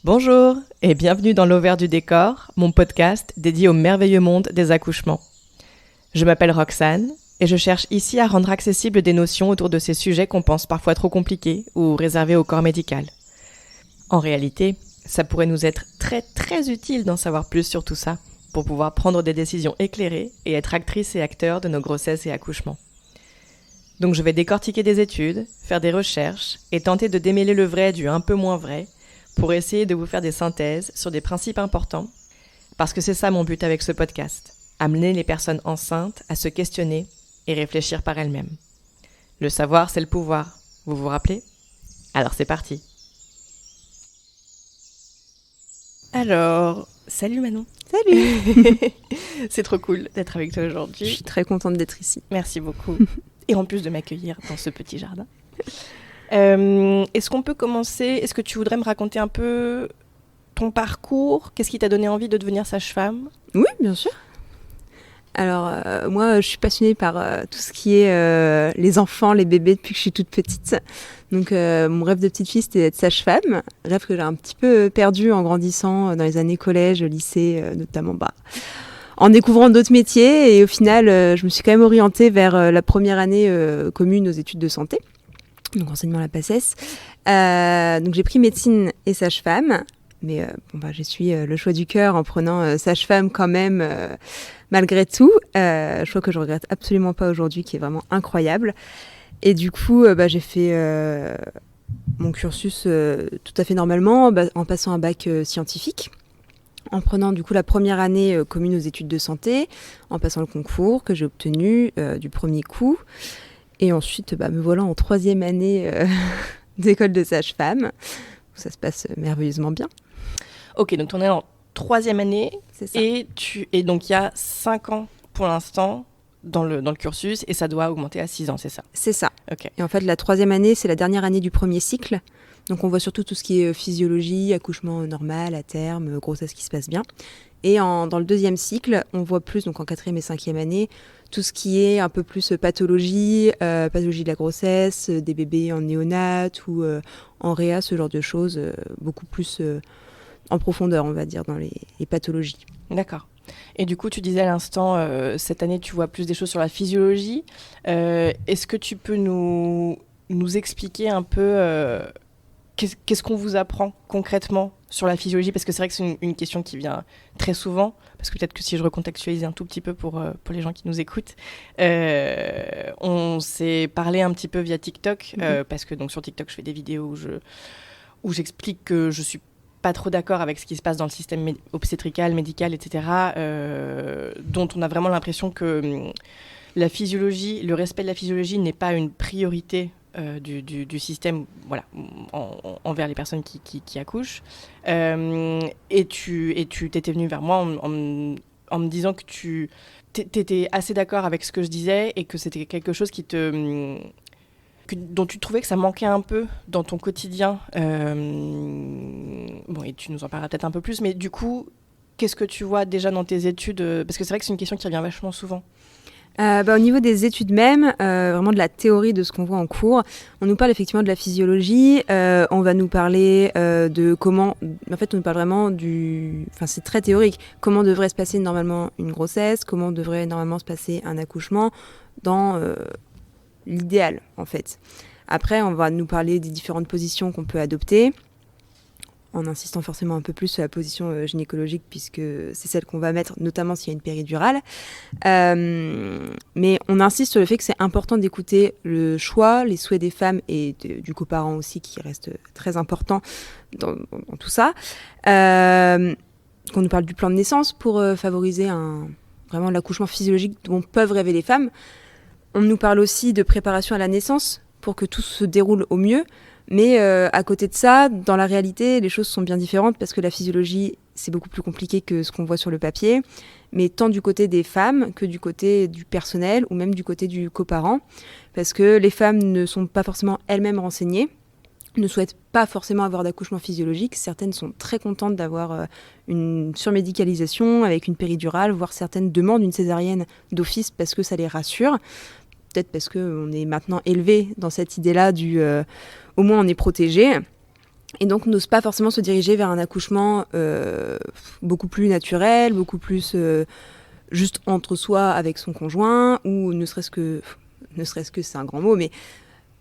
Bonjour et bienvenue dans l'Auvers du décor, mon podcast dédié au merveilleux monde des accouchements. Je m'appelle Roxane et je cherche ici à rendre accessibles des notions autour de ces sujets qu'on pense parfois trop compliqués ou réservés au corps médical. En réalité, ça pourrait nous être très utile d'en savoir plus sur tout ça pour pouvoir prendre des décisions éclairées et être actrices et acteurs de nos grossesses et accouchements. Donc je vais décortiquer des études, faire des recherches et tenter de démêler le vrai du un peu moins vrai pour essayer de vous faire des synthèses sur des principes importants, parce que c'est ça mon but avec ce podcast, amener les personnes enceintes à se questionner et réfléchir par elles-mêmes. Le savoir, c'est le pouvoir, vous vous rappelez ? Alors c'est parti. Alors, salut Manon. Salut. C'est trop cool d'être avec toi aujourd'hui. Je suis très contente d'être ici. Merci beaucoup. Et en plus de m'accueillir dans ce petit jardin. Est-ce qu'on peut commencer ? Est-ce que tu voudrais me raconter un peu ton parcours ? Qu'est-ce qui t'a donné envie de devenir sage-femme ? Oui, bien sûr. Alors, moi, je suis passionnée par tout ce qui est les enfants, les bébés, depuis que je suis toute petite. Donc, mon rêve de petite fille, c'était d'être sage-femme. Rêve que j'ai un petit peu perdu en grandissant dans les années collège, lycée, notamment en découvrant d'autres métiers. Et au final, je me suis quand même orientée vers la première année commune aux études de santé. Donc enseignement à la PACES. Donc j'ai pris médecine et sage-femme, mais j'ai suivi le choix du cœur en prenant sage-femme quand même, malgré tout. Choix que je regrette absolument pas aujourd'hui, qui est vraiment incroyable. Et du coup, j'ai fait mon cursus tout à fait normalement, en passant un bac scientifique, en prenant du coup la première année commune aux études de santé, en passant le concours que j'ai obtenu du premier coup. Et ensuite, me voilà en 3e année d'école de sage-femme. Ça se passe merveilleusement bien. Ok, donc on est en 3e année. C'est ça. Et donc il y a 5 ans pour l'instant dans le cursus et ça doit augmenter à 6 ans, c'est ça ? C'est ça. Ok. Et en fait, la 3e année, c'est la dernière année du premier cycle. Donc on voit surtout tout ce qui est physiologie, accouchement normal, à terme, grossesse qui se passe bien. Et dans le 2e cycle, on voit plus, donc en 4e et 5e année, tout ce qui est un peu plus pathologie, pathologie de la grossesse, des bébés en néonat ou en réa, ce genre de choses, beaucoup plus en profondeur, on va dire, dans les pathologies. D'accord. Et du coup, tu disais à l'instant, cette année, tu vois plus des choses sur la physiologie. Est-ce que tu peux nous expliquer un peu qu'est-ce qu'on vous apprend concrètement sur la physiologie ? Parce que c'est vrai que c'est une question qui vient très souvent, parce que peut-être que si je recontextualise un tout petit peu pour les gens qui nous écoutent, on s'est parlé un petit peu via TikTok, parce que donc, sur TikTok, je fais des vidéos où j'explique que je suis pas trop d'accord avec ce qui se passe dans le système obstétrical, médical, etc., dont on a vraiment l'impression que la physiologie, le respect de la physiologie n'est pas une priorité du système, voilà, envers les personnes qui accouchent. Et tu t'étais venue vers moi en me disant que tu étais assez d'accord avec ce que je disais et que c'était quelque chose dont tu trouvais que ça manquait un peu dans ton quotidien. Et tu nous en parleras peut-être un peu plus, mais du coup, qu'est-ce que tu vois déjà dans tes études ? Parce que c'est vrai que c'est une question qui revient vachement souvent. Au niveau des études même, vraiment de la théorie de ce qu'on voit en cours, on nous parle effectivement de la physiologie, on va nous parler de comment, en fait on nous parle vraiment c'est très théorique, comment devrait se passer normalement une grossesse, comment devrait normalement se passer un accouchement dans l'idéal en fait. Après on va nous parler des différentes positions qu'on peut adopter, en insistant forcément un peu plus sur la position gynécologique, puisque c'est celle qu'on va mettre, notamment s'il y a une péridurale. Mais on insiste sur le fait que c'est important d'écouter le choix, les souhaits des femmes et du coparent aussi, qui reste très important dans tout ça. Qu'on nous parle du plan de naissance pour favoriser vraiment l'accouchement physiologique dont peuvent rêver les femmes. On nous parle aussi de préparation à la naissance pour que tout se déroule au mieux. Mais à côté de ça, dans la réalité, les choses sont bien différentes parce que la physiologie, c'est beaucoup plus compliqué que ce qu'on voit sur le papier. Mais tant du côté des femmes que du côté du personnel ou même du côté du coparent. Parce que les femmes ne sont pas forcément elles-mêmes renseignées, ne souhaitent pas forcément avoir d'accouchement physiologique. Certaines sont très contentes d'avoir une surmédicalisation avec une péridurale, voire certaines demandent une césarienne d'office parce que ça les rassure. Peut-être parce qu'on est maintenant élevé dans cette idée-là au moins on est protégé. Et donc n'osent pas forcément se diriger vers un accouchement beaucoup plus naturel, beaucoup plus juste entre soi avec son conjoint, ou ne serait-ce que c'est un grand mot, mais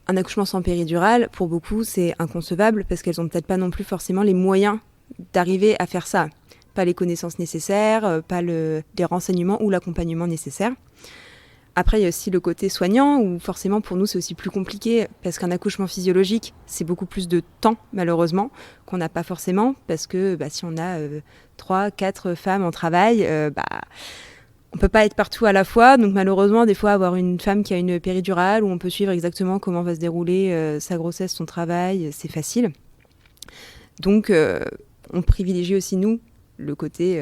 un accouchement sans péridurale, pour beaucoup, c'est inconcevable parce qu'elles n'ont peut-être pas non plus forcément les moyens d'arriver à faire ça. Pas les connaissances nécessaires, pas les renseignements ou l'accompagnement nécessaire. Après, il y a aussi le côté soignant, où forcément pour nous c'est aussi plus compliqué, parce qu'un accouchement physiologique, c'est beaucoup plus de temps, malheureusement, qu'on n'a pas forcément, parce que si on a 3-4 femmes en travail, on peut pas être partout à la fois, donc malheureusement, des fois, avoir une femme qui a une péridurale, où on peut suivre exactement comment va se dérouler sa grossesse, son travail, c'est facile. Donc, on privilégie aussi, nous, le côté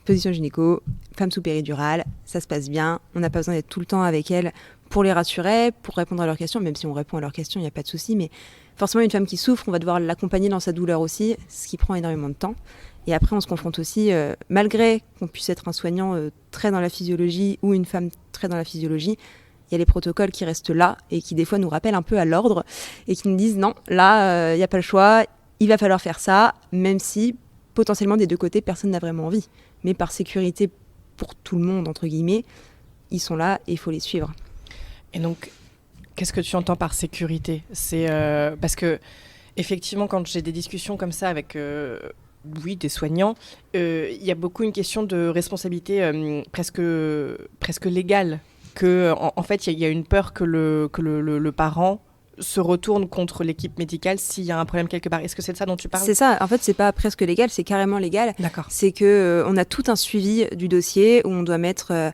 position gynéco, femme sous péridurale, ça se passe bien, on n'a pas besoin d'être tout le temps avec elles pour les rassurer, pour répondre à leurs questions, même si on répond à leurs questions, il n'y a pas de souci, mais forcément, une femme qui souffre, on va devoir l'accompagner dans sa douleur aussi, ce qui prend énormément de temps. Et après, on se confronte aussi, malgré qu'on puisse être un soignant très dans la physiologie ou une femme très dans la physiologie, il y a les protocoles qui restent là et qui des fois nous rappellent un peu à l'ordre et qui nous disent non, là, il n'y a pas le choix, il va falloir faire ça, même si potentiellement des deux côtés, personne n'a vraiment envie. Mais par sécurité pour tout le monde, entre guillemets, ils sont là et il faut les suivre. Et donc, qu'est-ce que tu entends par sécurité ? C'est parce que, effectivement, quand j'ai des discussions comme ça avec... des soignants, il y a beaucoup une question de responsabilité presque légale. En fait, il y a une peur que le parent se retourne contre l'équipe médicale s'il y a un problème quelque part. Est-ce que c'est de ça dont tu parles ? C'est ça. En fait, c'est pas presque légal, c'est carrément légal. D'accord. C'est que on a tout un suivi du dossier où on doit mettre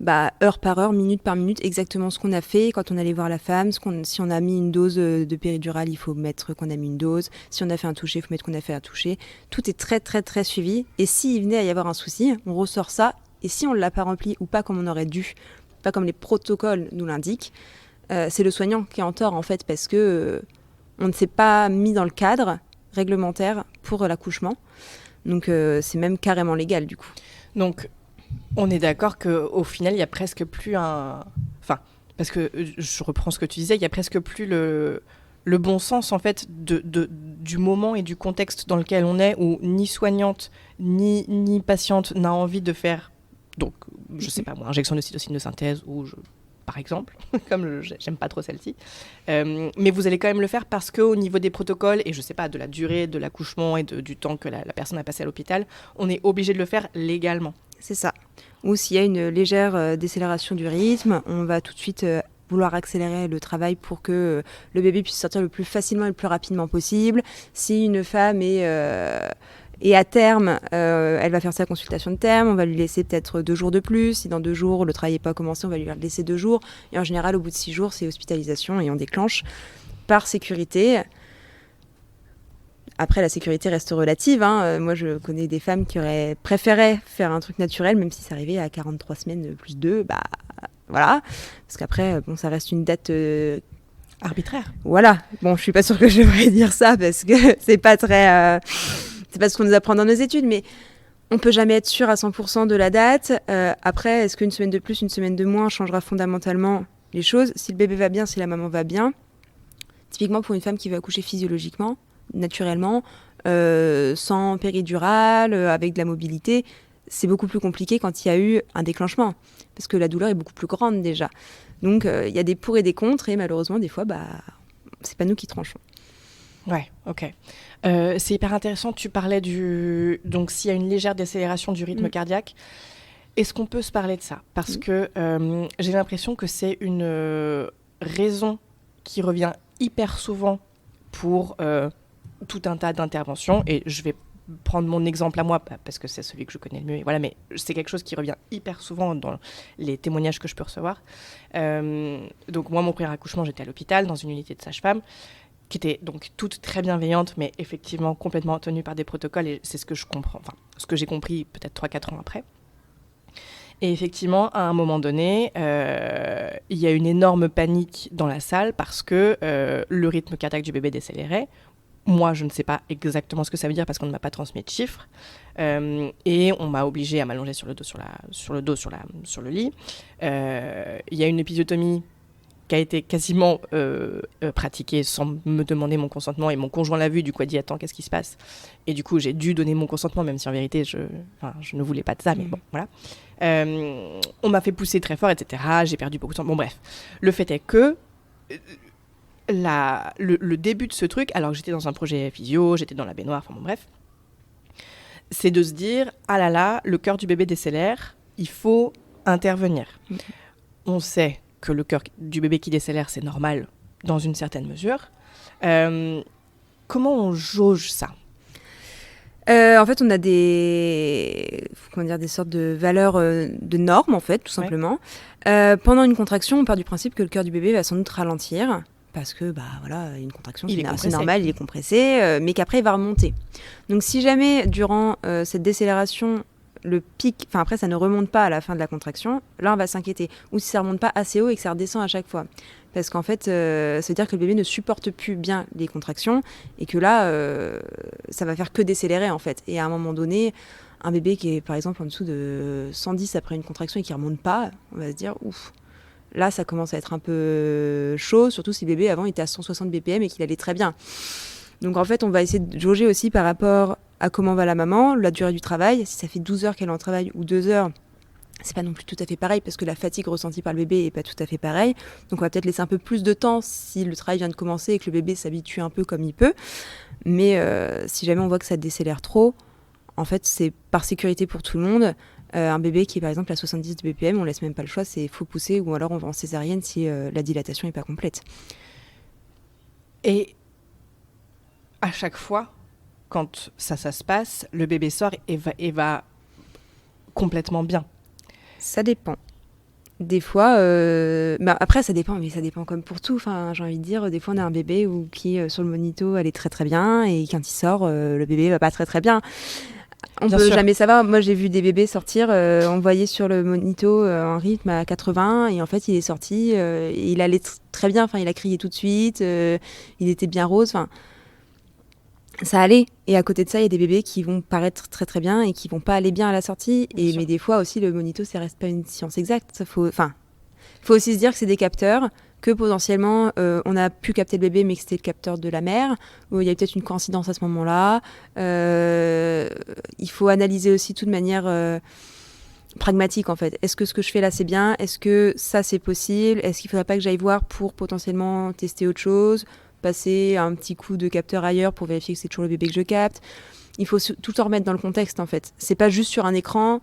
heure par heure, minute par minute, exactement ce qu'on a fait quand on allait voir la femme. Si on a mis une dose de péridurale, il faut mettre qu'on a mis une dose. Si on a fait un toucher, il faut mettre qu'on a fait un toucher. Tout est très, très, très suivi. Et s'il venait à y avoir un souci, on ressort ça. Et si on ne l'a pas rempli ou pas comme on aurait dû, pas comme les protocoles nous l'indiquent, c'est le soignant qui est en tort, en fait, parce que on ne s'est pas mis dans le cadre réglementaire pour l'accouchement. Donc, c'est même carrément légal, du coup. Donc, on est d'accord qu'au final, il n'y a presque plus un... Enfin, parce que je reprends ce que tu disais, il n'y a presque plus le bon sens, en fait, du moment et du contexte dans lequel on est, où ni soignante, ni patiente n'a envie de faire, donc, je sais pas moi, injection de cytocine de synthèse, par exemple, comme j'aime pas trop celle-ci. Mais vous allez quand même le faire parce qu'au niveau des protocoles, et je sais pas, de la durée de l'accouchement et du temps que la personne a passé à l'hôpital, on est obligé de le faire légalement. C'est ça. Ou s'il y a une légère décélération du rythme, on va tout de suite vouloir accélérer le travail pour que le bébé puisse sortir le plus facilement et le plus rapidement possible. Si une femme est à terme, elle va faire sa consultation de terme, on va lui laisser peut-être 2 jours de plus. Si dans 2 jours, le travail n'est pas commencé, on va lui laisser 2 jours. Et en général, au bout de 6 jours, c'est hospitalisation et on déclenche par sécurité. Après, la sécurité reste relative. Moi, je connais des femmes qui auraient préféré faire un truc naturel, même si ça arrivait à 43 semaines plus 2. Voilà. Parce qu'après, ça reste une date... arbitraire. Voilà. Bon, je suis pas sûre que je devrais dire ça, parce que c'est pas très... c'est pas ce qu'on nous apprend dans nos études, mais on peut jamais être sûr à 100% de la date. Après, est-ce qu'une semaine de plus, une semaine de moins changera fondamentalement les choses ? Si le bébé va bien, si la maman va bien, typiquement pour une femme qui veut accoucher physiologiquement, naturellement, sans péridurale, avec de la mobilité, c'est beaucoup plus compliqué quand il y a eu un déclenchement, parce que la douleur est beaucoup plus grande déjà. Donc il y a des pour et des contre, et malheureusement, des fois, c'est pas nous qui tranchons. Ouais, ok. C'est hyper intéressant, tu parlais donc s'il y a une légère décélération du rythme cardiaque, est-ce qu'on peut se parler de ça ? Parce que j'ai l'impression que c'est une raison qui revient hyper souvent pour tout un tas d'interventions, et je vais prendre mon exemple à moi parce que c'est celui que je connais le mieux, et voilà, mais c'est quelque chose qui revient hyper souvent dans les témoignages que je peux recevoir. Donc moi, mon premier accouchement, j'étais à l'hôpital dans une unité de sage-femme qui était donc toute très bienveillante, mais effectivement complètement tenue par des protocoles, et c'est ce que je comprends, enfin ce que j'ai compris peut-être 3-4 ans après. Et effectivement, à un moment donné, il y a une énorme panique dans la salle parce que le rythme cardiaque du bébé décélérait. Moi, je ne sais pas exactement ce que ça veut dire parce qu'on ne m'a pas transmis de chiffres. Et on m'a obligée à m'allonger sur le lit. Il y a une épisiotomie qui a été quasiment pratiquée sans me demander mon consentement, et mon conjoint l'a vu, du coup a dit attends, qu'est-ce qui se passe? Et du coup j'ai dû donner mon consentement, même si en vérité je ne voulais pas de ça, mais bon voilà. On m'a fait pousser très fort, etc. J'ai perdu beaucoup de temps. Bon bref, le fait est que le début de ce truc, alors que j'étais dans un projet physio, j'étais dans la baignoire, enfin bon bref, c'est de se dire ah là là, le cœur du bébé décélère, il faut intervenir. On sait que le cœur du bébé qui décélère, c'est normal dans une certaine mesure. Comment on jauge ça? En fait, on a des sortes de valeurs de normes, en fait, tout simplement. Pendant une contraction, on part du principe que le cœur du bébé va sans doute ralentir, parce que, une contraction, c'est normal, il est compressé, mais qu'après, il va remonter. Donc, si jamais, durant cette décélération, le pic, après ça ne remonte pas à la fin de la contraction, là on va s'inquiéter. Ou si ça remonte pas assez haut et que ça redescend à chaque fois. Parce qu'en fait, ça veut dire que le bébé ne supporte plus bien les contractions et que là, ça va faire que décélérer en fait. Et à un moment donné, un bébé qui est par exemple en dessous de 110 après une contraction et qui remonte pas, on va se dire ouf. Là, ça commence à être un peu chaud, surtout si le bébé avant était à 160 BPM et qu'il allait très bien. Donc en fait, on va essayer de jauger aussi par rapport à comment va la maman, la durée du travail. Si ça fait 12 heures qu'elle est en travail ou 2 heures, c'est pas non plus tout à fait pareil parce que la fatigue ressentie par le bébé est pas tout à fait pareille. Donc on va peut-être laisser un peu plus de temps si le travail vient de commencer et que le bébé s'habitue un peu comme il peut. Mais si jamais on voit que ça décélère trop, en fait, c'est par sécurité pour tout le monde. Un bébé qui est par exemple à 70 BPM, on laisse même pas le choix, c'est faut pousser ou alors on va en césarienne si la dilatation est pas complète. Et à chaque fois, quand ça se passe, le bébé sort et va complètement bien. Ça dépend. Des fois, après ça dépend, mais ça dépend comme pour tout. Enfin, j'ai envie de dire, des fois on a un bébé qui sur le monito, elle est très très bien, et quand il sort, le bébé va pas très très bien. On peut jamais savoir. Moi, j'ai vu des bébés sortir, on voyait sur le monito un rythme à 80, et en fait, il est sorti, et il allait très bien. Enfin, il a crié tout de suite, il était bien rose. Enfin, ça allait. Et à côté de ça, il y a des bébés qui vont paraître très très bien et qui vont pas aller bien à la sortie. Mais des fois aussi, le monito, ça reste pas une science exacte. Faut aussi se dire que c'est des capteurs, que potentiellement on a pu capter le bébé, mais que c'était le capteur de la mère. Où il y a peut-être une coïncidence à ce moment-là. Il faut analyser aussi tout de manière pragmatique en fait. Est-ce que ce que je fais là c'est bien? Est-ce que ça c'est possible? Est-ce qu'il faudrait pas que j'aille voir pour potentiellement tester autre chose? Passer un petit coup de capteur ailleurs pour vérifier que c'est toujours le bébé que je capte. Il faut tout en remettre dans le contexte en fait. C'est pas juste sur un écran.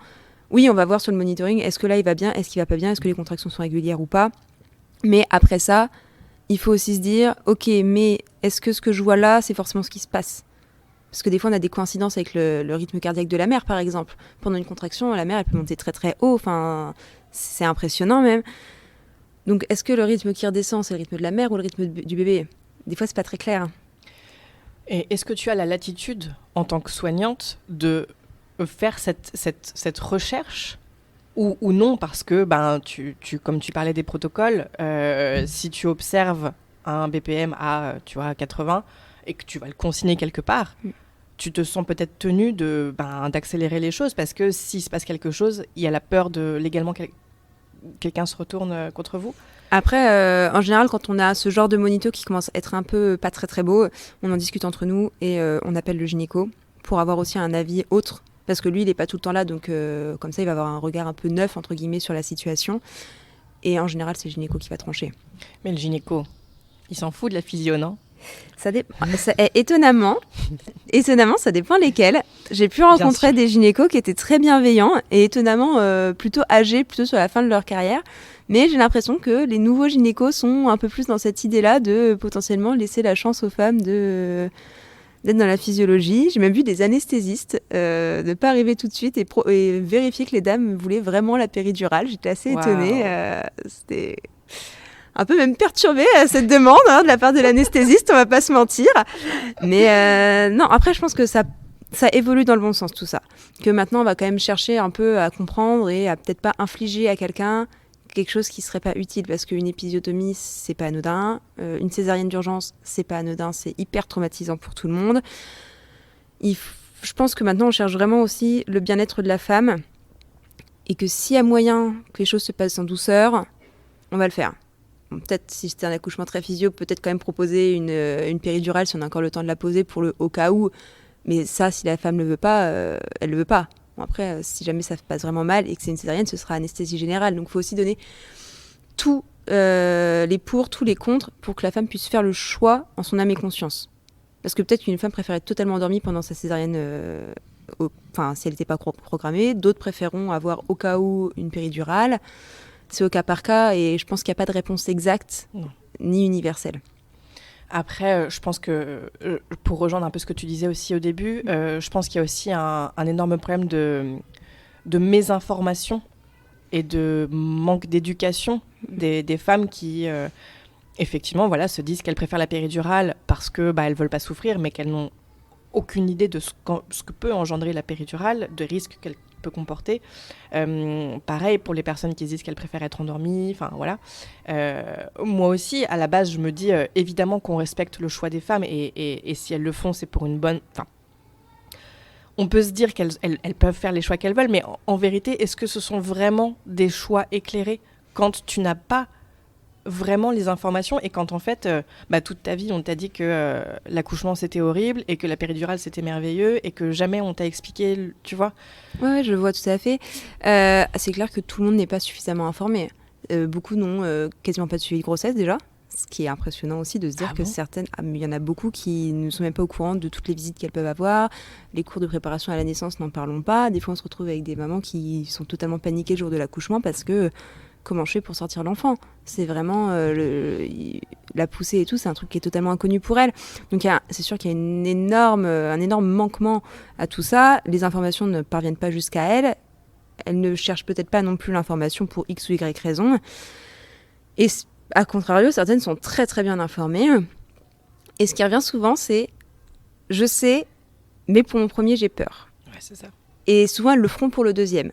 Oui, on va voir sur le monitoring, est-ce que là il va bien, est-ce qu'il va pas bien, est-ce que les contractions sont régulières ou pas. Mais après ça, il faut aussi se dire, ok, mais est-ce que ce que je vois là, c'est forcément ce qui se passe? Parce que des fois, on a des coïncidences avec le rythme cardiaque de la mère, par exemple. Pendant une contraction, la mère, elle peut monter très très haut. Enfin, c'est impressionnant même. Donc, est-ce que le rythme qui redescend, c'est le rythme de la mère ou le rythme du bébé? Des fois, c'est pas très clair. Et est-ce que tu as la latitude, en tant que soignante, de faire cette recherche ou non? Parce que, comme tu parlais des protocoles, si tu observes un BPM à 80 et que tu vas le consigner quelque part, tu te sens peut-être tenu d'accélérer les choses parce que s'il se passe quelque chose, il y a la peur de légalement quelqu'un se retourne contre vous. Après, en général, quand on a ce genre de monito qui commence à être un peu pas très très beau, on en discute entre nous et on appelle le gynéco pour avoir aussi un avis autre. Parce que lui, il n'est pas tout le temps là, donc comme ça, il va avoir un regard un peu neuf, entre guillemets, sur la situation. Et en général, c'est le gynéco qui va trancher. Mais le gynéco, il s'en fout de la physio, non? Étonnamment, ça dépend lesquels. J'ai pu rencontrer des gynécos qui étaient très bienveillants et étonnamment plutôt âgés, plutôt sur la fin de leur carrière. Mais j'ai l'impression que les nouveaux gynécos sont un peu plus dans cette idée-là de potentiellement laisser la chance aux femmes d'être dans la physiologie. J'ai même vu des anesthésistes ne pas arriver tout de suite et vérifier que les dames voulaient vraiment la péridurale. J'étais assez étonnée. C'était un peu même perturbée cette demande de la part de l'anesthésiste, on va pas se mentir. Mais non, après je pense que ça évolue dans le bon sens tout ça. Que maintenant on va quand même chercher un peu à comprendre et à peut-être pas infliger à quelqu'un quelque chose qui serait pas utile parce qu'une épisiotomie c'est pas anodin, une césarienne d'urgence c'est pas anodin, c'est hyper traumatisant pour tout le monde. Je pense que maintenant on cherche vraiment aussi le bien-être de la femme et que s'il y a moyen que les choses se passent en douceur, on va le faire. peut-être si c'était un accouchement très physio, peut-être quand même proposer une péridurale si on a encore le temps de la poser au cas où. Mais ça, si la femme ne le veut pas, elle ne le veut pas. Bon, après, si jamais ça se passe vraiment mal et que c'est une césarienne, ce sera anesthésie générale. Donc il faut aussi donner tous les pour, tous les contre, pour que la femme puisse faire le choix en son âme et conscience. Parce que peut-être qu'une femme préfère être totalement endormie pendant sa césarienne, si elle n'était pas programmée. D'autres préféreront avoir au cas où une péridurale. C'est au cas par cas et je pense qu'il n'y a pas de réponse exacte ni universelle. Après, je pense que, pour rejoindre un peu ce que tu disais aussi au début, je pense qu'il y a aussi un énorme problème de mésinformation et de manque d'éducation des femmes qui, effectivement, se disent qu'elles préfèrent la péridurale parce qu'elles ne veulent pas souffrir, mais qu'elles n'ont aucune idée de ce que peut engendrer la péridurale, de risques qu'elle peut comporter. Pareil pour les personnes qui disent qu'elles préfèrent être endormies. Moi aussi, à la base, je me dis évidemment qu'on respecte le choix des femmes et si elles le font, c'est pour une bonne... On peut se dire qu'elles peuvent faire les choix qu'elles veulent, mais en vérité, est-ce que ce sont vraiment des choix éclairés quand tu n'as pas vraiment les informations et quand en fait toute ta vie on t'a dit que l'accouchement c'était horrible et que la péridurale c'était merveilleux et que jamais on t'a expliqué, tu vois. Ouais, je vois tout à fait. C'est clair que tout le monde n'est pas suffisamment informé. Beaucoup n'ont quasiment pas de suivi de grossesse déjà, ce qui est impressionnant aussi de se dire que certaines, il y en a beaucoup qui ne sont même pas au courant de toutes les visites qu'elles peuvent avoir, les cours de préparation à la naissance, n'en parlons pas. Des fois on se retrouve avec des mamans qui sont totalement paniquées le jour de l'accouchement parce que comment je fais pour sortir l'enfant ? C'est vraiment la poussée et tout, c'est un truc qui est totalement inconnu pour elle. Donc c'est sûr qu'il y a un énorme manquement à tout ça. Les informations ne parviennent pas jusqu'à elle. Elle ne cherche peut-être pas non plus l'information pour X ou Y raison. Et à contrario, certaines sont très très bien informées. Et ce qui revient souvent, c'est « je sais, mais pour mon premier, j'ai peur ». Ouais, c'est ça. Et souvent, elles le feront pour le deuxième.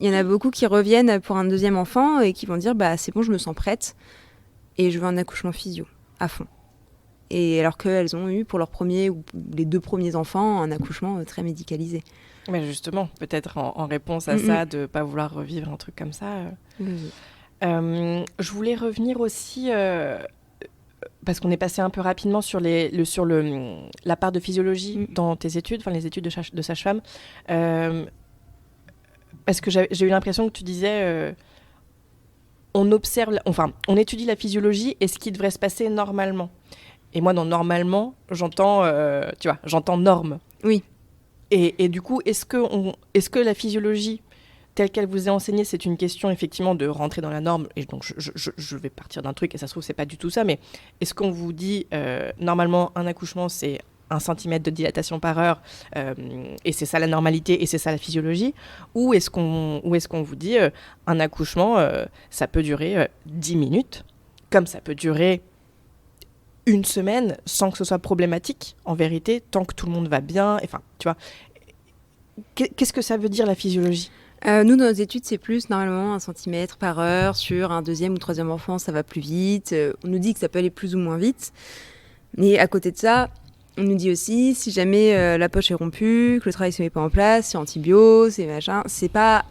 Il y en a beaucoup qui reviennent pour un deuxième enfant et qui vont dire « c'est bon, je me sens prête et je veux un accouchement physio à fond ». Et alors qu'elles ont eu pour leur premier ou les 2 premiers enfants un accouchement très médicalisé. Mais justement, peut-être en réponse à ça, de ne pas vouloir revivre un truc comme ça. Je voulais revenir aussi, parce qu'on est passé un peu rapidement sur la part de physiologie dans tes études, les études de sage-femme. Parce que j'ai eu l'impression que tu disais, on étudie la physiologie et ce qui devrait se passer normalement. Et moi, dans normalement, j'entends norme. Oui. Et du coup, est-ce que la physiologie, telle qu'elle vous est enseignée, c'est une question effectivement de rentrer dans la norme, et donc je vais partir d'un truc, et ça se trouve, c'est pas du tout ça, mais est-ce qu'on vous dit, normalement, un accouchement, c'est 1 centimètre de dilatation par heure, et c'est ça la normalité, et c'est ça la physiologie, ou est-ce qu'on vous dit, un accouchement, ça peut durer 10 minutes, comme ça peut durer 1 semaine, sans que ce soit problématique, en vérité, tant que tout le monde va bien, tu vois. Qu'est-ce que ça veut dire, la physiologie ? Nous, dans nos études, c'est plus normalement 1 centimètre par heure. Sur un 2e ou 3e enfant, ça va plus vite. On nous dit que ça peut aller plus ou moins vite. Mais à côté de ça, on nous dit aussi, si jamais la poche est rompue, que le travail ne se met pas en place, c'est antibio, c'est machin, c'est pas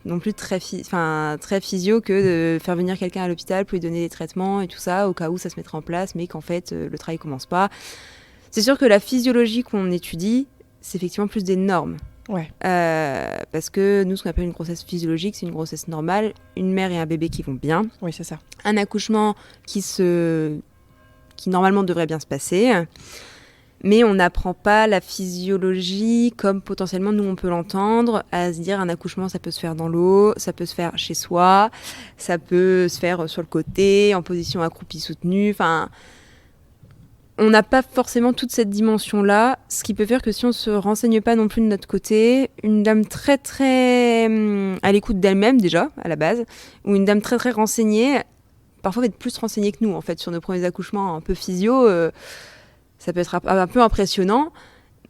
non plus très physio que de faire venir quelqu'un à l'hôpital pour lui donner des traitements et tout ça, au cas où ça se mettrait en place, mais qu'en fait, le travail ne commence pas. C'est sûr que la physiologie qu'on étudie, c'est effectivement plus des normes. Ouais. Parce que nous, ce qu'on appelle une grossesse physiologique, c'est une grossesse normale, une mère et un bébé qui vont bien. Oui, c'est ça. Un accouchement qui normalement devrait bien se passer. Mais on n'apprend pas la physiologie comme potentiellement nous on peut l'entendre, à se dire un accouchement ça peut se faire dans l'eau, ça peut se faire chez soi, ça peut se faire sur le côté, en position accroupie soutenue, on n'a pas forcément toute cette dimension-là, ce qui peut faire que si on ne se renseigne pas non plus de notre côté, une dame très très à l'écoute d'elle-même déjà, à la base, ou une dame très très renseignée, parfois va être plus renseignée que nous en fait sur nos premiers accouchements un peu physio, ça peut être un peu impressionnant.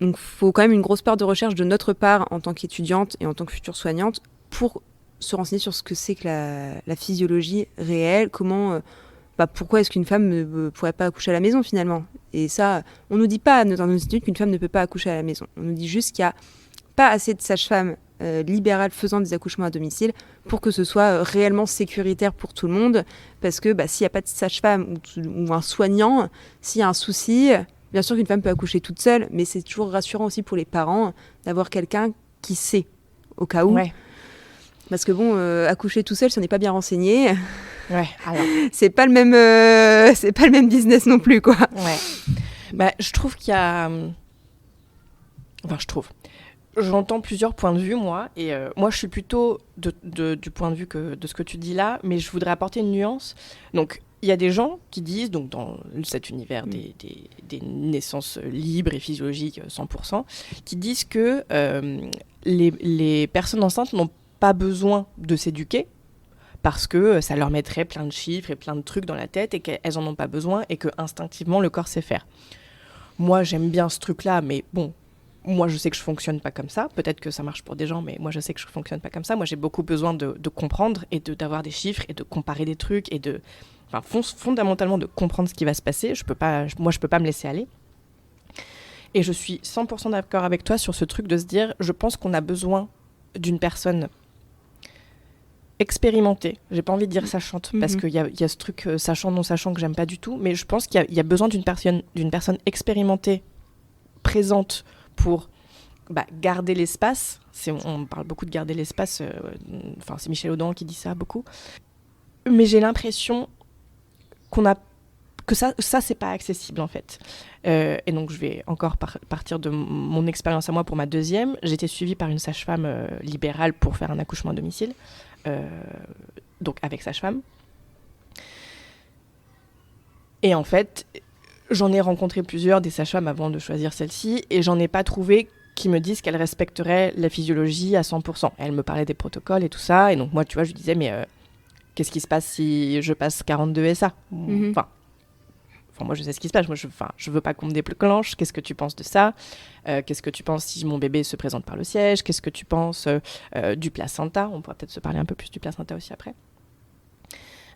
Donc, il faut quand même une grosse part de recherche de notre part en tant qu'étudiante et en tant que future soignante pour se renseigner sur ce que c'est que la physiologie réelle, pourquoi est-ce qu'une femme ne pourrait pas accoucher à la maison finalement. Et ça, on ne nous dit pas dans nos études qu'une femme ne peut pas accoucher à la maison. On nous dit juste qu'il n'y a pas assez de sages-femmes libérales faisant des accouchements à domicile pour que ce soit réellement sécuritaire pour tout le monde. Parce que s'il n'y a pas de sage-femme ou un soignant, s'il y a un souci, bien sûr qu'une femme peut accoucher toute seule, mais c'est toujours rassurant aussi pour les parents d'avoir quelqu'un qui sait, au cas où. Ouais. Parce que accoucher tout seul, si on n'est pas bien renseigné, alors. c'est pas le même business non plus, quoi. Ouais. Je trouve qu'il y a... J'entends plusieurs points de vue, moi, et moi, je suis plutôt du point de vue de ce que tu dis là, mais je voudrais apporter une nuance. Donc, il y a des gens qui disent, donc dans cet univers des naissances libres et physiologiques 100%, qui disent que les personnes enceintes n'ont pas besoin de s'éduquer parce que ça leur mettrait plein de chiffres et plein de trucs dans la tête et qu'elles n'en ont pas besoin et que instinctivement le corps sait faire. Moi, j'aime bien ce truc-là, mais bon, moi, je sais que je fonctionne pas comme ça. Peut-être que ça marche pour des gens, mais moi, je sais que je fonctionne pas comme ça. Moi, j'ai beaucoup besoin de comprendre et d'avoir des chiffres et de comparer des trucs et fondamentalement de comprendre ce qui va se passer. Je peux pas me laisser aller. Et je suis 100% d'accord avec toi sur ce truc de se dire, je pense qu'on a besoin d'une personne expérimentée. J'ai pas envie de dire sachante, parce qu'il y a ce truc sachant, non sachant que j'aime pas du tout, mais je pense qu'il y a besoin d'une personne expérimentée, présente, pour garder l'espace. On parle beaucoup de garder l'espace, c'est Michel Audin qui dit ça beaucoup. Mais j'ai l'impression que ça c'est pas accessible en fait. Et donc je vais encore partir de mon expérience à moi pour ma deuxième. J'ai été suivie par une sage-femme libérale pour faire un accouchement à domicile, donc avec sage-femme. Et en fait, j'en ai rencontré plusieurs des sages-femmes avant de choisir celle-ci, et j'en ai pas trouvé qui me disent qu'elles respecteraient la physiologie à 100%. Elles me parlaient des protocoles et tout ça, et donc moi, tu vois, je disais, mais qu'est-ce qui se passe si je passe 42 SA ? Moi, je sais ce qui se passe. Moi, je veux pas qu'on me déclenche. Qu'est-ce que tu penses de ça ? Qu'est-ce que tu penses si mon bébé se présente par le siège ? Qu'est-ce que tu penses du placenta ? On pourra peut-être se parler un peu plus du placenta aussi après.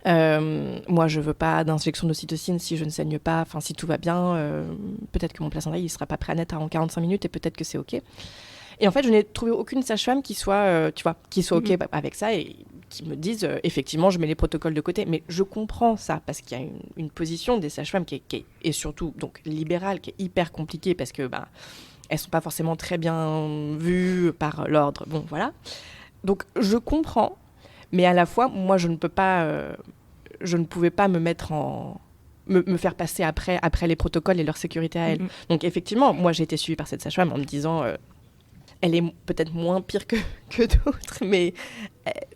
Moi, je veux pas d'injection d'ocytocine si je ne saigne pas, si tout va bien, peut-être que mon placenta il sera pas prêt à naître avant 45 minutes et peut-être que c'est ok. Et en fait, je n'ai trouvé aucune sage-femme qui soit ok avec ça et qui me dise effectivement je mets les protocoles de côté. Mais je comprends ça parce qu'il y a une position des sages-femmes qui est surtout donc libérale, qui est hyper compliquée parce que elles sont pas forcément très bien vues par l'ordre. Bon, voilà. Donc je comprends. Mais à la fois, moi, je ne pouvais pas me mettre me faire passer après les protocoles et leur sécurité à elle. Donc, effectivement, moi, j'ai été suivie par cette sage-femme en me disant, elle est peut-être moins pire que d'autres, mais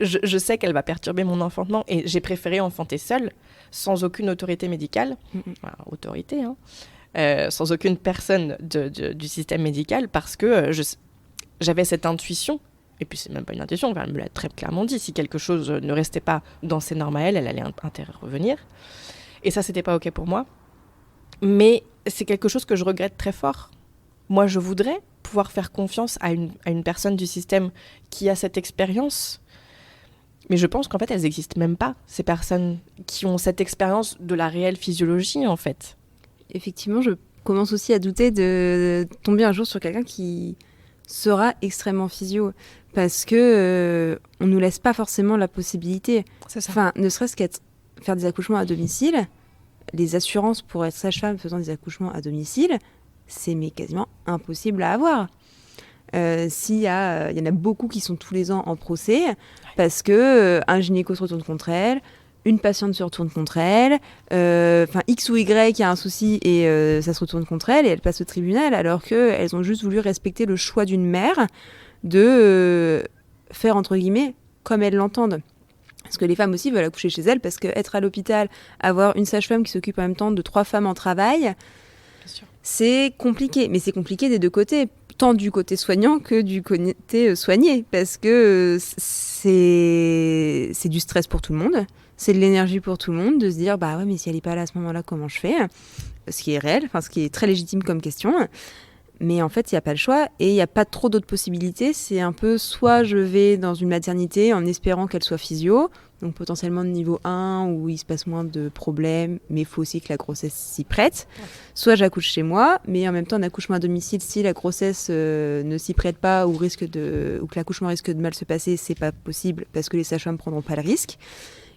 je sais qu'elle va perturber mon enfantement. Et j'ai préféré enfanter seule, sans aucune autorité médicale. Autorité, hein. Sans aucune personne du système médical, parce que j'avais cette intuition. Et puis, c'est même pas une intuition, elle me l'a très clairement dit. Si quelque chose ne restait pas dans ses normes à elle allait intervenir. Et ça, c'était pas OK pour moi. Mais c'est quelque chose que je regrette très fort. Moi, je voudrais pouvoir faire confiance à une personne du système qui a cette expérience. Mais je pense qu'en fait, elles n'existent même pas, ces personnes qui ont cette expérience de la réelle physiologie, en fait. Effectivement, je commence aussi à douter de tomber un jour sur quelqu'un qui sera extrêmement physio. Parce que on nous laisse pas forcément la possibilité. C'est ça. Ne serait-ce faire des accouchements à domicile, les assurances pour être sage-femme faisant des accouchements à domicile, c'est quasiment impossible à avoir. Il y en a beaucoup qui sont tous les ans en procès parce que un gynéco se retourne contre elle, une patiente se retourne contre elle, X ou Y a un souci et ça se retourne contre elle et elle passe au tribunal alors qu'elles ont juste voulu respecter le choix d'une mère de faire, entre guillemets, comme elles l'entendent. Parce que les femmes aussi veulent accoucher chez elles, parce qu'être à l'hôpital, avoir une sage-femme qui s'occupe en même temps de 3 femmes en travail, c'est compliqué. Mais c'est compliqué des deux côtés, tant du côté soignant que du côté soigné, parce que c'est du stress pour tout le monde, c'est de l'énergie pour tout le monde, de se dire, mais si elle n'est pas là à ce moment-là, comment je fais ? Ce qui est réel, ce qui est très légitime comme question. Mais en fait, il n'y a pas le choix et il n'y a pas trop d'autres possibilités. C'est un peu soit je vais dans une maternité en espérant qu'elle soit physio, donc potentiellement de niveau 1 où il se passe moins de problèmes, mais il faut aussi que la grossesse s'y prête. Soit j'accouche chez moi, mais en même temps, un accouchement à domicile, si la grossesse ne s'y prête pas ou que l'accouchement risque de mal se passer, c'est pas possible parce que les sages-femmes ne prendront pas le risque.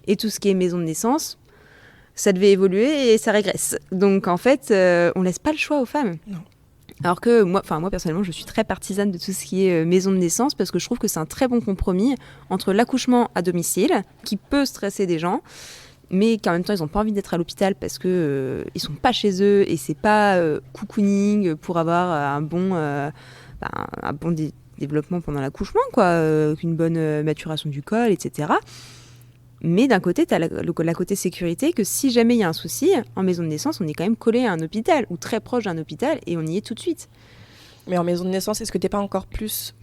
Et tout ce qui est maison de naissance, ça devait évoluer et ça régresse. Donc en fait, on laisse pas le choix aux femmes. Non. Alors que moi personnellement, je suis très partisane de tout ce qui est maison de naissance parce que je trouve que c'est un très bon compromis entre l'accouchement à domicile, qui peut stresser des gens, mais qu'en même temps, ils n'ont pas envie d'être à l'hôpital parce que ils sont pas chez eux et c'est pas cocooning pour avoir un bon développement pendant l'accouchement, qu'une bonne maturation du col, etc. Mais d'un côté, tu as la côté sécurité que si jamais il y a un souci, en maison de naissance, on est quand même collé à un hôpital ou très proche d'un hôpital et on y est tout de suite. Mais en maison de naissance, est-ce que tu n'es pas encore plus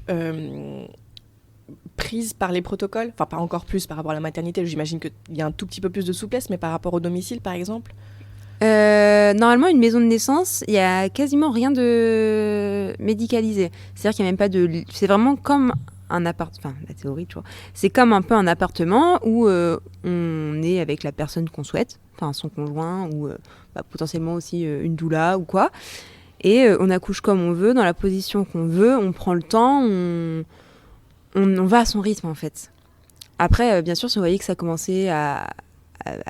prise par les protocoles ? Enfin, pas encore plus par rapport à la maternité, j'imagine qu'il y a un tout petit peu plus de souplesse, mais par rapport au domicile, par exemple ? Normalement, une maison de naissance, il n'y a quasiment rien de médicalisé. C'est-à-dire qu'il n'y a même pas de... C'est vraiment comme un appartement, enfin la théorie, tu vois. C'est comme un peu un appartement où on est avec la personne qu'on souhaite, enfin son conjoint ou potentiellement aussi une doula ou quoi. Et on accouche comme on veut, dans la position qu'on veut, on prend le temps, on va à son rythme en fait. Après, bien sûr, si on voyait que ça commençait à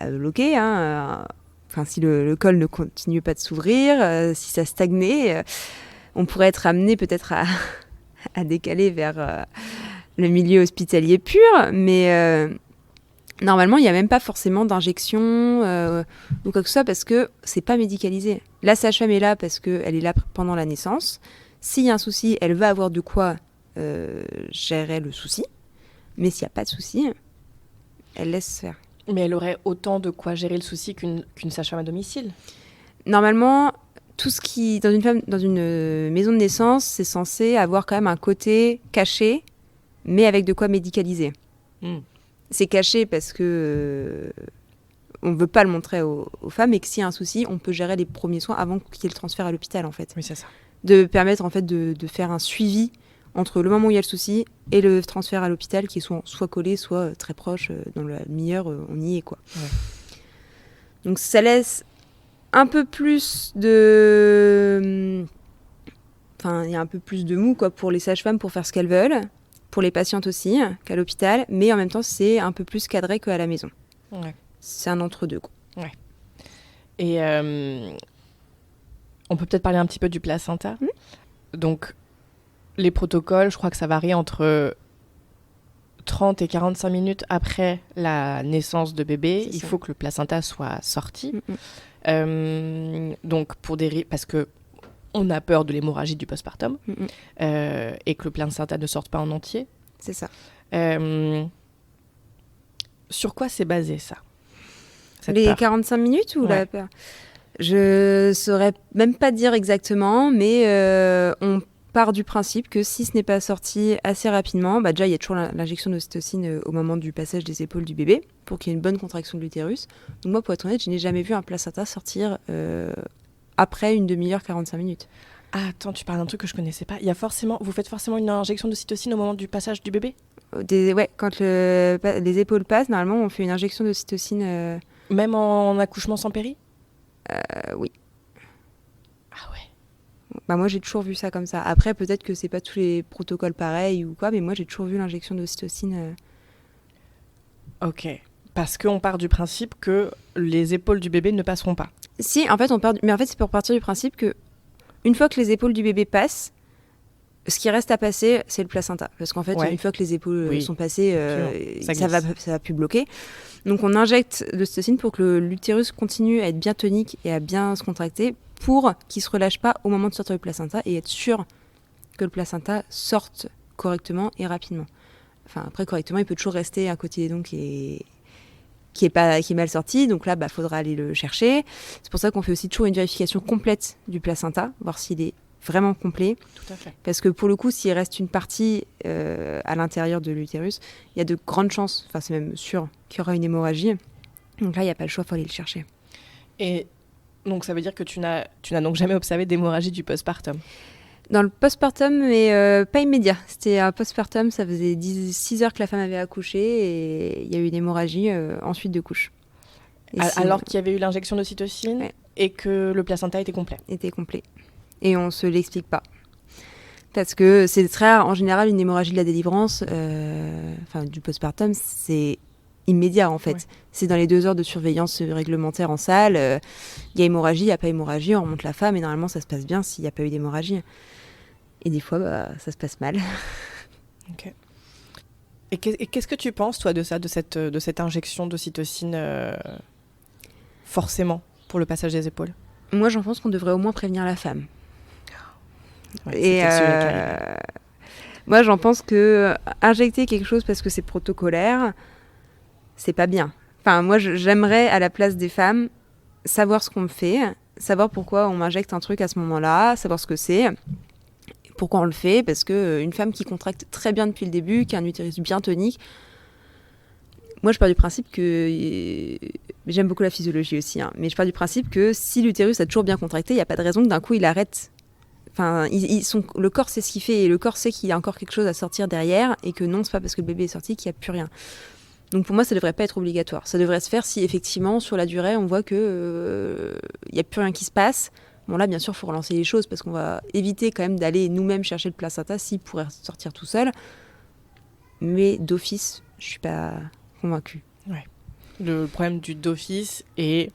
bloquer, enfin si le col ne continue pas de s'ouvrir, si ça stagnait, on pourrait être amené peut-être à décaler vers le milieu hospitalier pur, mais normalement, il n'y a même pas forcément d'injection ou quoi que ce soit parce que c'est pas médicalisé. La sage-femme est là parce qu'elle est là pendant la naissance. S'il y a un souci, elle va avoir de quoi gérer le souci. Mais s'il n'y a pas de souci, elle laisse faire. Mais elle aurait autant de quoi gérer le souci qu'une sage-femme à domicile. Normalement, tout ce qui dans une maison de naissance, c'est censé avoir quand même un côté caché, mais avec de quoi médicaliser. C'est caché parce que on ne veut pas le montrer aux femmes et que s'il y a un souci, on peut gérer les premiers soins avant qu'il y ait le transfert à l'hôpital en fait. Oui, c'est ça. De permettre en fait de faire un suivi entre le moment où il y a le souci et le transfert à l'hôpital qui est soit collé, soit très proche. Dans le meilleur, on y est quoi. Ouais. Donc ça laisse un peu plus de... Enfin, il y a un peu plus de mou quoi, pour les sages-femmes pour faire ce qu'elles veulent, pour les patientes aussi, qu'à l'hôpital, mais en même temps, c'est un peu plus cadré qu'à la maison. Ouais. C'est un entre-deux. Quoi. Ouais. Et on peut peut-être parler un petit peu du placenta. Donc, les protocoles, je crois que ça varie entre 30 et 45 minutes après la naissance de bébé. Il faut que le placenta soit sorti. Donc, parce que on a peur de l'hémorragie du postpartum et que le placenta ne sorte pas en entier. C'est ça. Sur quoi c'est basé, ça ? Les peur. 45 minutes ou la peur ? Je saurais même pas dire exactement, mais on part du principe que si ce n'est pas sorti assez rapidement, déjà il y a toujours l'injection d'ocytocine au moment du passage des épaules du bébé pour qu'il y ait une bonne contraction de l'utérus. Donc moi, pour être honnête, je n'ai jamais vu un placenta sortir après une demi-heure, 45 minutes. Ah, attends, tu parles d'un truc que je connaissais pas. Vous faites forcément une injection d'ocytocine au moment du passage du bébé ? Quand les épaules passent, normalement, on fait une injection d'ocytocine. Même en accouchement sans péri ? Oui. Ah ouais. Moi, j'ai toujours vu ça comme ça. Après, peut-être que c'est pas tous les protocoles pareils ou quoi, mais moi, j'ai toujours vu l'injection d'ocytocine. Ok. Parce qu'on part du principe que les épaules du bébé ne passeront pas. Si, en fait, mais en fait, c'est pour partir du principe que une fois que les épaules du bébé passent, ce qui reste à passer, c'est le placenta. Parce qu'en fait, une fois que les épaules sont passées, ça va plus bloquer. Donc, on injecte de l'ocytocine pour que l'utérus continue à être bien tonique et à bien se contracter pour qu'il ne se relâche pas au moment de sortir le placenta et être sûr que le placenta sorte correctement et rapidement. Enfin, après, correctement, il peut toujours rester un cotylédon qui est mal sorti. Donc là, faudra aller le chercher. C'est pour ça qu'on fait aussi toujours une vérification complète du placenta, voir s'il est vraiment complet. Tout à fait. Parce que pour le coup, s'il reste une partie à l'intérieur de l'utérus, il y a de grandes chances, enfin c'est même sûr, qu'il y aura une hémorragie. Donc là, il n'y a pas le choix, il faut aller le chercher. Et donc ça veut dire que tu n'as donc jamais observé d'hémorragie du postpartum ? Dans le postpartum, mais pas immédiat. C'était un postpartum, ça faisait 6 heures que la femme avait accouché et il y a eu une hémorragie ensuite de couche. Alors qu'il y avait eu l'injection d'ocytocine ouais. Et que le placenta était complet. Était complet. Et on se l'explique pas. Parce que c'est très rare. En général, une hémorragie de la délivrance, du postpartum, c'est immédiat en fait. Ouais. C'est dans les 2 heures de surveillance réglementaire en salle. Il y a hémorragie, il n'y a pas hémorragie, on remonte la femme et normalement ça se passe bien s'il n'y a pas eu d'hémorragie. Et des fois, ça se passe mal. Ok. Et qu'est-ce que tu penses, toi, de ça, de cette injection d'ocytocine forcément pour le passage des épaules? Moi, j'en pense qu'on devrait au moins prévenir la femme. Ouais, et moi, j'en pense que injecter quelque chose parce que c'est protocolaire, c'est pas bien. Enfin, moi, j'aimerais, à la place des femmes, savoir ce qu'on me fait, savoir pourquoi on m'injecte un truc à ce moment-là, savoir ce que c'est, pourquoi on le fait, parce qu'une femme qui contracte très bien depuis le début, qui a un utérus bien tonique, moi, je pars du principe que... J'aime beaucoup la physiologie aussi, hein, mais je pars du principe que si l'utérus a toujours bien contracté, il n'y a pas de raison que d'un coup, il arrête. Enfin, le corps sait ce qu'il fait et le corps sait qu'il y a encore quelque chose à sortir derrière et que non, c'est pas parce que le bébé est sorti qu'il n'y a plus rien. Donc pour moi, ça devrait pas être obligatoire. Ça devrait se faire si effectivement, sur la durée, on voit que il n'y a plus rien qui se passe. Bon là, bien sûr, il faut relancer les choses parce qu'on va éviter quand même d'aller nous-mêmes chercher le placenta s'il pourrait sortir tout seul. Mais d'office, je suis pas convaincue. Ouais. Le problème d'office est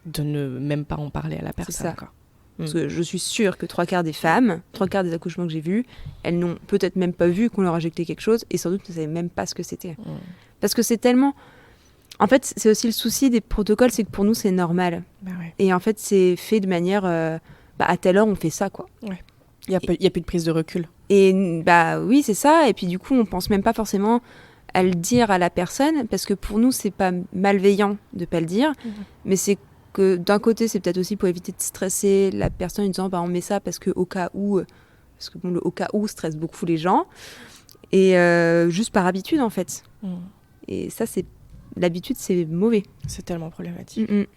de ne même pas en parler à la personne. C'est ça. Encore. Parce que je suis sûre que 3/4 des femmes, 3/4 des accouchements que j'ai vus, elles n'ont peut-être même pas vu qu'on leur injectait quelque chose et sans doute ne savaient même pas ce que c'était. Parce que c'est tellement... En fait, c'est aussi le souci des protocoles, c'est que pour nous, c'est normal. Bah ouais. Et en fait, c'est fait de manière... à telle heure, on fait ça, quoi. Ouais. Il n'y a plus de prise de recul. Et oui, c'est ça. Et puis du coup, on pense même pas forcément à le dire à la personne, parce que pour nous, c'est pas malveillant de pas le dire, mais c'est que d'un côté, c'est peut-être aussi pour éviter de stresser la personne en disant on met ça parce que au cas où, parce que le au cas où stresse beaucoup les gens, et juste par habitude en fait. Et ça, l'habitude, c'est mauvais. C'est tellement problématique. Ouais.